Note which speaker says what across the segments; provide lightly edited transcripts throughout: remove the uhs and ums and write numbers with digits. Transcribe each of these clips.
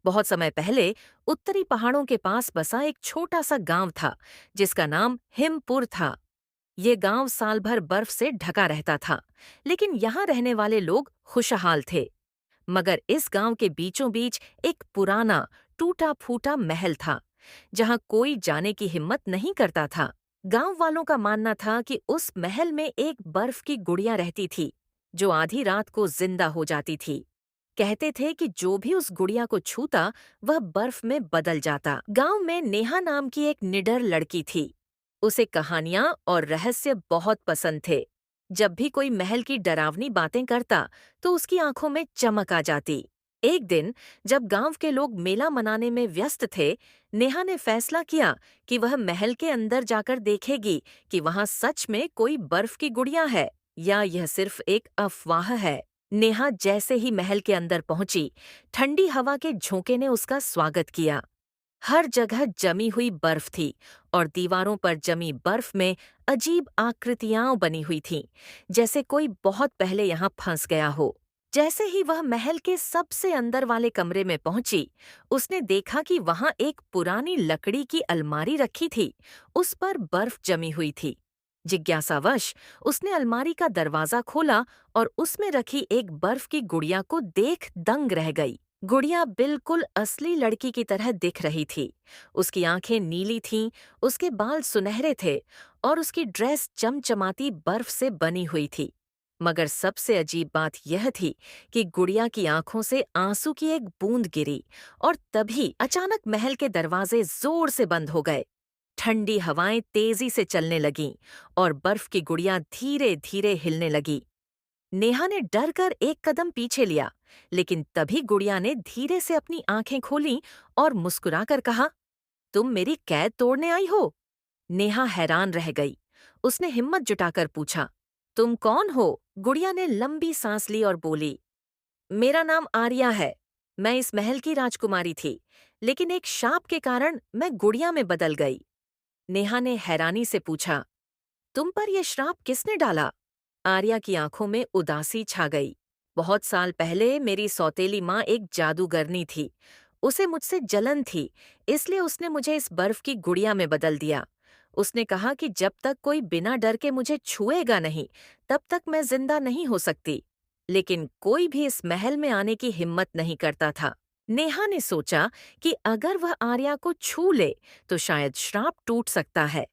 Speaker 1: बहुत समय पहले उत्तरी पहाड़ों के पास बसा एक छोटा सा गांव था जिसका नाम हिमपुर था। ये गांव साल भर बर्फ से ढका रहता था, लेकिन यहाँ रहने वाले लोग खुशहाल थे। मगर इस गांव के बीचों बीच एक पुराना टूटा फूटा महल था, जहां कोई जाने की हिम्मत नहीं करता था। गांव वालों का मानना था कि उस महल में एक बर्फ की गुड़िया रहती थी, जो आधी रात को जिंदा हो जाती थी। कहते थे कि जो भी उस गुड़िया को छूता वह बर्फ में बदल जाता। गांव में नेहा नाम की एक निडर लड़की थी। उसे कहानियां और रहस्य बहुत पसंद थे। जब भी कोई महल की डरावनी बातें करता तो उसकी आंखों में चमक आ जाती। एक दिन जब गांव के लोग मेला मनाने में व्यस्त थे, नेहा ने फैसला किया कि वह महल के अंदर जाकर देखेगी कि वहां सच में कोई बर्फ की गुड़िया है या यह सिर्फ एक अफवाह है। नेहा जैसे ही महल के अंदर पहुंची, ठंडी हवा के झोंके ने उसका स्वागत किया। हर जगह जमी हुई बर्फ थी और दीवारों पर जमी बर्फ में अजीब आकृतियां बनी हुई थीं, जैसे कोई बहुत पहले यहाँ फंस गया हो। जैसे ही वह महल के सबसे अंदर वाले कमरे में पहुंची, उसने देखा कि वहां एक पुरानी लकड़ी की अलमारी रखी थी। उस पर बर्फ जमी हुई थी। जिज्ञासावश उसने अलमारी का दरवाजा खोला और उसमें रखी एक बर्फ की गुड़िया को देख दंग रह गई। गुड़िया बिल्कुल असली लड़की की तरह दिख रही थी। उसकी आंखें नीली थीं, उसके बाल सुनहरे थे और उसकी ड्रेस चमचमाती बर्फ से बनी हुई थी। मगर सबसे अजीब बात यह थी कि गुड़िया की आंखों से आंसू की एक बूंद गिरी और तभी अचानक महल के दरवाजे जोर से बंद हो गए। ठंडी हवाएं तेजी से चलने लगीं और बर्फ की गुड़िया धीरे धीरे हिलने लगी। नेहा ने डर कर एक कदम पीछे लिया, लेकिन तभी गुड़िया ने धीरे से अपनी आंखें खोलीं और मुस्कुराकर कहा, तुम मेरी कैद तोड़ने आई हो? नेहा हैरान रह गई। उसने हिम्मत जुटाकर पूछा, तुम कौन हो? गुड़िया ने लंबी सांस ली और बोली, मेरा नाम आर्या है। मैं इस महल की राजकुमारी थी, लेकिन एक शाप के कारण मैं गुड़िया में बदल गई। नेहा ने हैरानी से पूछा, तुम पर यह श्राप किसने डाला? आर्या की आंखों में उदासी छा गई। बहुत साल पहले मेरी सौतेली माँ एक जादूगरनी थी। उसे मुझसे जलन थी, इसलिए उसने मुझे इस बर्फ की गुड़िया में बदल दिया। उसने कहा कि जब तक कोई बिना डर के मुझे छुएगा नहीं, तब तक मैं जिंदा नहीं हो सकती। लेकिन कोई भी इस महल में आने की हिम्मत नहीं करता था। नेहा ने सोचा कि अगर वह आर्या को छू ले तो शायद श्राप टूट सकता है।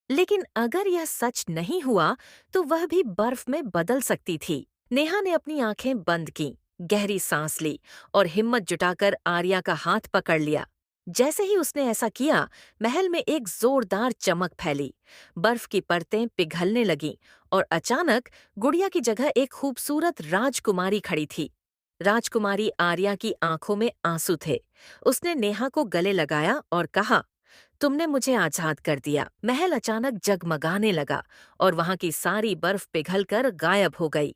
Speaker 1: लेकिन अगर यह सच नहीं हुआ तो वह भी बर्फ में बदल सकती थी। नेहा ने अपनी आंखें बंद की, गहरी सांस ली और हिम्मत जुटाकर आर्या का हाथ पकड़ लिया। जैसे ही उसने ऐसा किया, महल में एक जोरदार चमक फैली। बर्फ की परतें पिघलने लगीं और अचानक गुड़िया की जगह एक खूबसूरत राजकुमारी खड़ी थी। राजकुमारी आर्या की आंखों में आंसू थे। उसने नेहा को गले लगाया और कहा, तुमने मुझे आजाद कर दिया। महल अचानक जगमगाने लगा और वहां की सारी बर्फ पिघलकर गायब हो गई।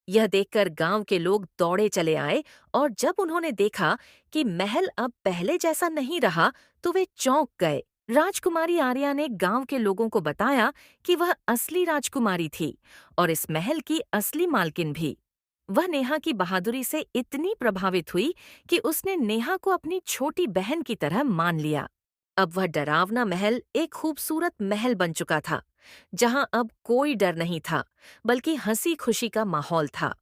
Speaker 1: यह देखकर गांव के लोग दौड़े चले आए और जब उन्होंने देखा कि महल अब पहले जैसा नहीं रहा, तो वे चौंक गए। राजकुमारी आर्या ने गांव के लोगों को बताया कि वह असली राजकुमारी थी और इस महल की असली मालकिन भी। वह नेहा की बहादुरी से इतनी प्रभावित हुई कि उसने नेहा को अपनी छोटी बहन की तरह मान लिया। अब वह डरावना महल एक खूबसूरत महल बन चुका था, जहां अब कोई डर नहीं था, बल्कि हंसी खुशी का माहौल था।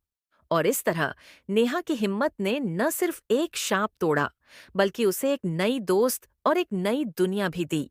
Speaker 1: और इस तरह नेहा की हिम्मत ने न सिर्फ एक शाप तोड़ा, बल्कि उसे एक नई दोस्त और एक नई दुनिया भी दी।